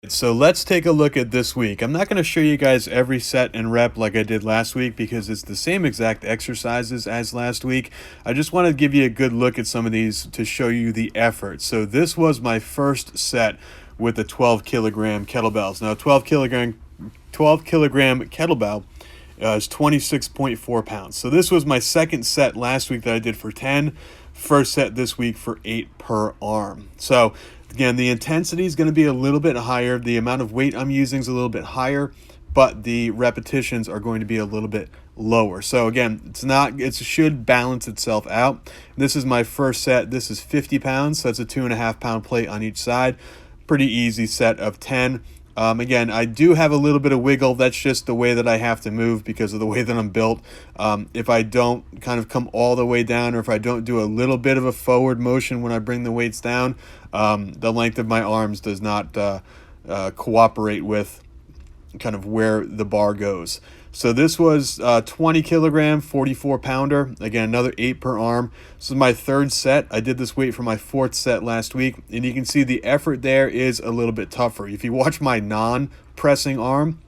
So let's take a look at this week. I'm not going to show you guys every set and rep like I did last week because it's the same exact exercises as last week. I just want to give you a good look at some of these to show you the effort. So this was my first set with the 12 kilogram kettlebells. Now 12 kilogram kettlebell is 26.4 pounds. So this was my second set last week that I did for 10. First set this week for 8 per arm. So again, the intensity is going to be a little bit higher. The amount of weight I'm using is a little bit higher, but the repetitions are going to be a little bit lower. So again, it should balance itself out. This is my first set. This is 50 pounds. So that's a 2.5 pound plate on each side. Pretty easy set of 10. Again, I do have a little bit of wiggle. That's just the way that I have to move because of the way that I'm built. If I don't kind of come all the way down, or if I don't do a little bit of a forward motion when I bring the weights down, the length of my arms does not cooperate with kind of where the bar goes. So this was 20 kilogram, 44 pounder. Again, another 8 per arm. This is my third set. I did this weight for my fourth set last week, and you can see the effort there is a little bit tougher. If you watch my non-pressing arm,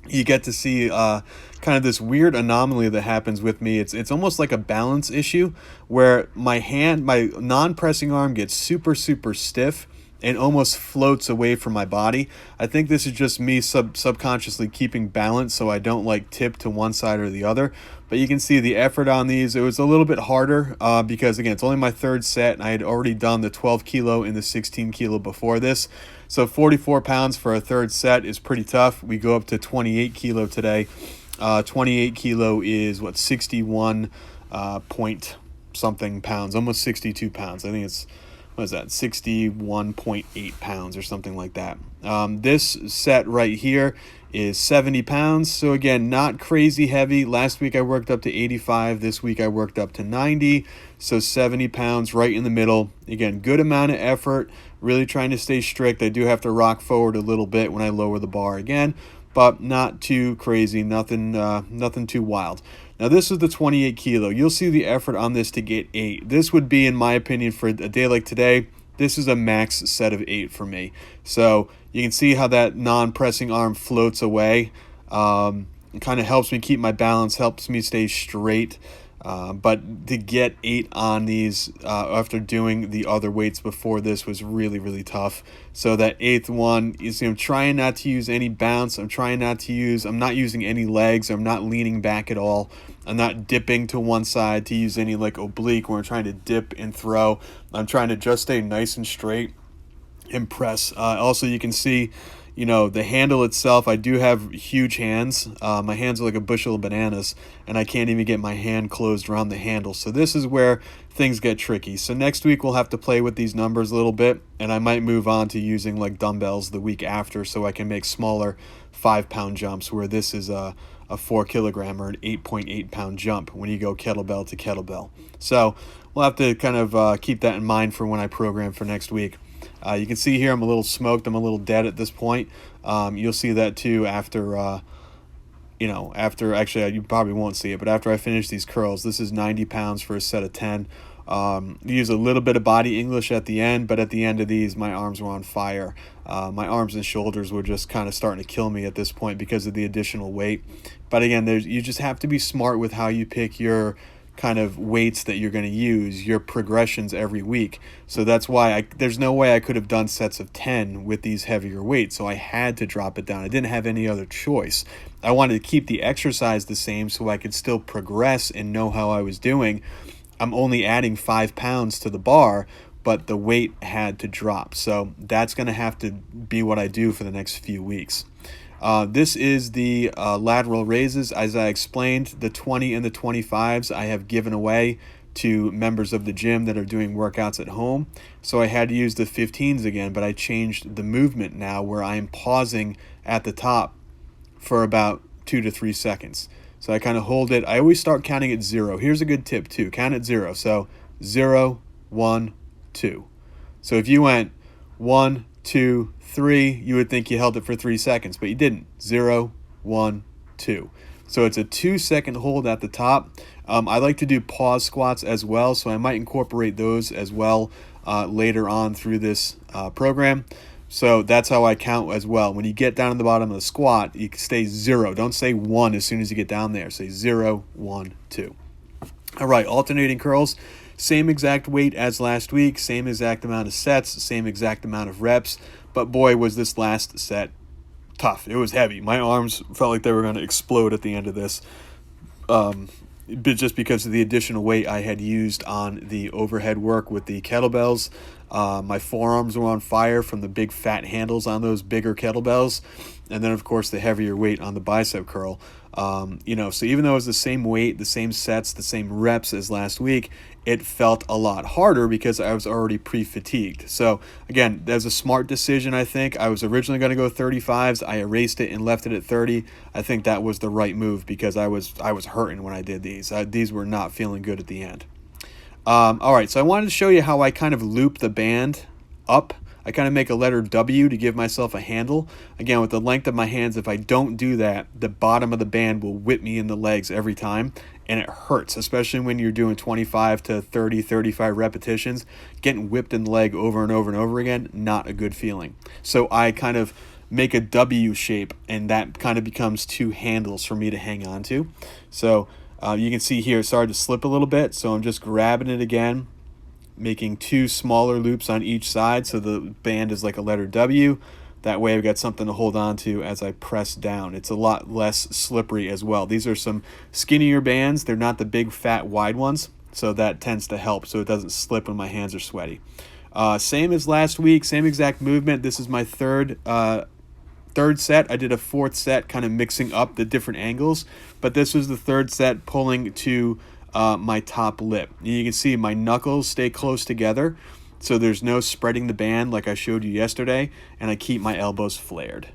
you get to see kind of this weird anomaly that happens with me. It's almost like a balance issue where my non-pressing arm gets super stiff and almost floats away from my body. I think this is just me subconsciously keeping balance so I don't like tip to one side or the other. But you can see the effort on these. It was a little bit harder because, again, it's only my third set, and I had already done the 12 kilo and the 16 kilo before this. So 44 pounds for a third set is pretty tough. We go up to 28 kilo today. 28 kilo is, 61 point something pounds, almost 62 pounds. I think it's, 61.8 pounds or something like that. This set right here is 70 pounds. So again, not crazy heavy. Last week I worked up to 85. This week I worked up to 90. So 70 pounds right in the middle. Again, good amount of effort. Really trying to stay strict. I do have to rock forward a little bit when I lower the bar again, but not too crazy. Nothing too wild. Now this is the 28 kilo. You'll see the effort on this to get 8. This would be, in my opinion, for a day like today, this is a max set of 8 for me. So you can see how that non-pressing arm floats away. It kind of helps me keep my balance, helps me stay straight. But to get 8 on these after doing the other weights before this was really tough. So that 8th one is, I'm trying not to use any bounce. I'm not using any legs. I'm not leaning back at all. I'm not dipping to one side to use any like oblique where I'm trying to dip and throw. I'm trying to just stay nice and straight and press. Also, you can see, the handle itself, I do have huge hands. My hands are like a bushel of bananas, and I can't even get my hand closed around the handle. So this is where things get tricky. So next week we'll have to play with these numbers a little bit, and I might move on to using like dumbbells the week after so I can make smaller 5-pound jumps, where this is a 4 kilogram or an 8.8 pound jump when you go kettlebell to kettlebell. So we'll have to kind of keep that in mind for when I program for next week. You can see here I'm a little smoked. I'm a little dead at this point. You'll see that too after, actually you probably won't see it, but after I finish these curls. This is 90 pounds for a set of 10. Use a little bit of body English at the end, but at the end of these, my arms were on fire. My arms and shoulders were just kind of starting to kill me at this point because of the additional weight. But again, you just have to be smart with how you pick your kind of weights that you're going to use, your progressions every week. So that's why there's no way I could have done sets of 10 with these heavier weights. So I had to drop it down. I didn't have any other choice. I wanted to keep the exercise the same so I could still progress and know how I was doing. I'm only adding 5 pounds to the bar, but the weight had to drop. So that's going to have to be what I do for the next few weeks. This is the lateral raises. As I explained, the 20 and the 25s I have given away to members of the gym that are doing workouts at home. So I had to use the 15s again, but I changed the movement now where I am pausing at the top for about 2 to 3 seconds. So I kind of hold it. I always start counting at 0. Here's a good tip too. Count at 0. So 0, 1, 2. So if you went 1, 2, 3, you would think you held it for 3 seconds, but you didn't. 0, 1, 2. So it's a 2-second hold at the top. I like to do pause squats as well, so I might incorporate those as well later on through this program. So that's how I count as well. When you get down to the bottom of the squat, you stay 0. Don't say 1 as soon as you get down there. Say 0, 1, 2. All right, alternating curls. Same exact weight as last week, same exact amount of sets, same exact amount of reps. But boy, was this last set tough. It was heavy. My arms felt like they were going to explode at the end of this. But just because of the additional weight I had used on the overhead work with the kettlebells. My forearms were on fire from the big fat handles on those bigger kettlebells. And then, of course, the heavier weight on the bicep curl. So even though it was the same weight, the same sets, the same reps as last week, it felt a lot harder because I was already pre-fatigued. So again, that's a smart decision, I think. I was originally going to go 35s. I erased it and left it at 30. I think that was the right move because I was hurting when I did these. These were not feeling good at the end. All right, so I wanted to show you how I kind of loop the band up. I kind of make a letter W to give myself a handle. Again, with the length of my hands, if I don't do that, the bottom of the band will whip me in the legs every time, and it hurts, especially when you're doing 25 to 30, 35 repetitions. Getting whipped in the leg over and over and over again, not a good feeling. So I kind of make a W shape, and that kind of becomes 2 handles for me to hang on to. So you can see here it started to slip a little bit, so I'm just grabbing it again, making 2 smaller loops on each side so the band is like a letter W. That way I've got something to hold on to as I press down. It's a lot less slippery as well. These are some skinnier bands. They're not the big fat wide ones, so that tends to help so it doesn't slip when my hands are sweaty. Same as last week, same exact movement. This is my third set. I did a 4th set kind of mixing up the different angles, but this was the 3rd set pulling to my top lip. And you can see my knuckles stay close together, so there's no spreading the band like I showed you yesterday, and I keep my elbows flared.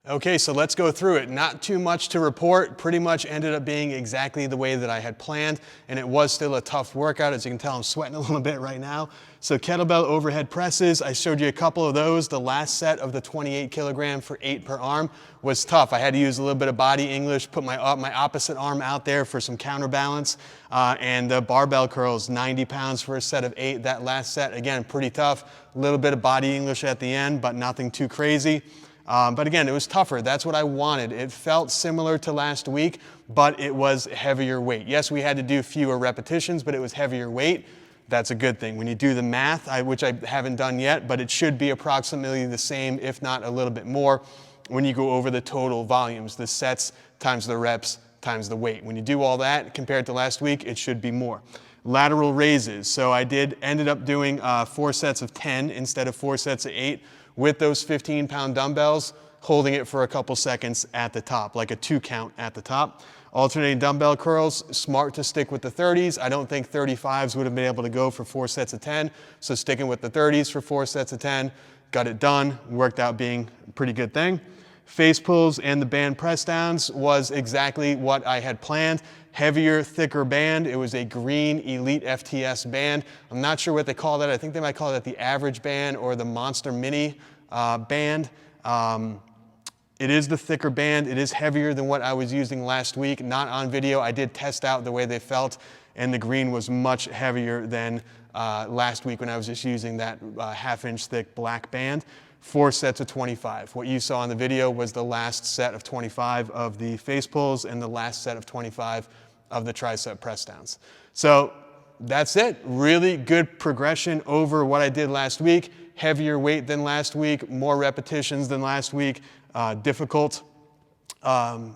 Okay, so let's go through it. Not too much to report. Pretty much ended up being exactly the way that I had planned, and it was still a tough workout. As you can tell, I'm sweating a little bit right now. So kettlebell overhead presses, I showed you a couple of those. The last set of the 28 kilogram for 8 per arm was tough. I had to use a little bit of body English, put my opposite arm out there for some counterbalance, and the barbell curls, 90 pounds for a set of 8. That last set, again, pretty tough. A little bit of body English at the end, but nothing too crazy. But again, it was tougher. That's what I wanted. It felt similar to last week, but it was heavier weight. Yes, we had to do fewer repetitions, but it was heavier weight. That's a good thing. When you do the math, which I haven't done yet, but it should be approximately the same, if not a little bit more, when you go over the total volumes, the sets times the reps times the weight. When you do all that compared to last week, it should be more. Lateral raises. So I ended up doing 4 sets of 10 instead of 4 sets of 8. With those 15-pound dumbbells, holding it for a couple seconds at the top, like a 2 count at the top. Alternating dumbbell curls, smart to stick with the 30s. I don't think 35s would have been able to go for 4 sets of 10, so sticking with the 30s for 4 sets of 10, got it done, worked out being a pretty good thing. Face pulls and the band press downs was exactly what I had planned. Heavier, thicker band. It was a green Elite FTS band. I'm not sure what they call that. I think they might call that the average band or the Monster Mini band. It is the thicker band. It is heavier than what I was using last week. Not on video. I did test out the way they felt, and the green was much heavier than last week when I was just using that half-inch thick black band. 4 sets of 25. What you saw in the video was the last set of 25 of the face pulls and the last set of 25 of the tricep press downs. So that's it. Really good progression over what I did last week. Heavier weight than last week, more repetitions than last week, difficult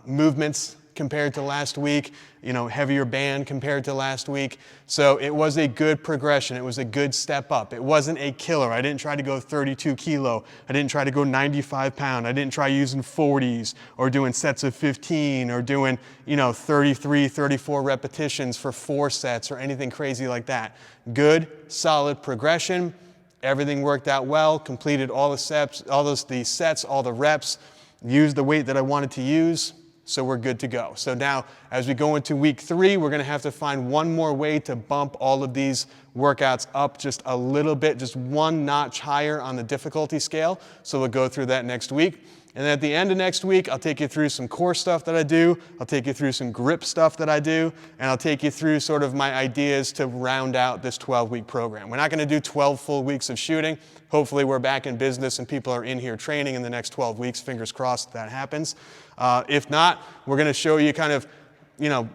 movements compared to last week, heavier band compared to last week. So it was a good progression. It was a good step up. It wasn't a killer. I didn't try to go 32 kilo. I didn't try to go 95 pound. I didn't try using 40s or doing sets of 15 or doing, 33, 34 repetitions for 4 sets or anything crazy like that. Good, solid progression. Everything worked out well, completed all the sets, all the reps, used the weight that I wanted to use. So we're good to go. So now, as we go into week 3, we're gonna have to find one more way to bump all of these workouts up just a little bit, just 1 notch higher on the difficulty scale. So we'll go through that next week. And then at the end of next week, I'll take you through some core stuff that I do, I'll take you through some grip stuff that I do, and I'll take you through sort of my ideas to round out this 12-week program. We're not going to do 12 full weeks of shooting. Hopefully we're back in business and people are in here training in the next 12 weeks. Fingers crossed that happens. If not, we're going to show you kind of, you know,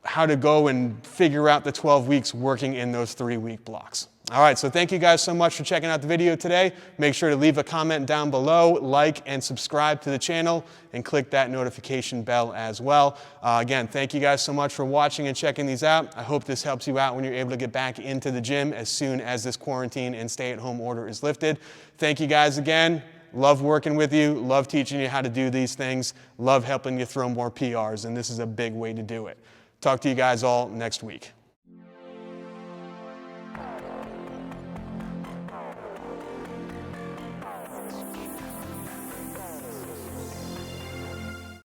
how to go and figure out the 12 weeks working in those 3-week blocks. All right, so thank you guys so much for checking out the video today. Make sure to leave a comment down below, like and subscribe to the channel, and click that notification bell as well. Again, thank you guys so much for watching and checking these out. I hope this helps you out when you're able to get back into the gym as soon as this quarantine and stay-at-home order is lifted. Thank you guys again. Love working with you, love teaching you how to do these things, love helping you throw more PRs, and this is a big way to do it. Talk to you guys all next week.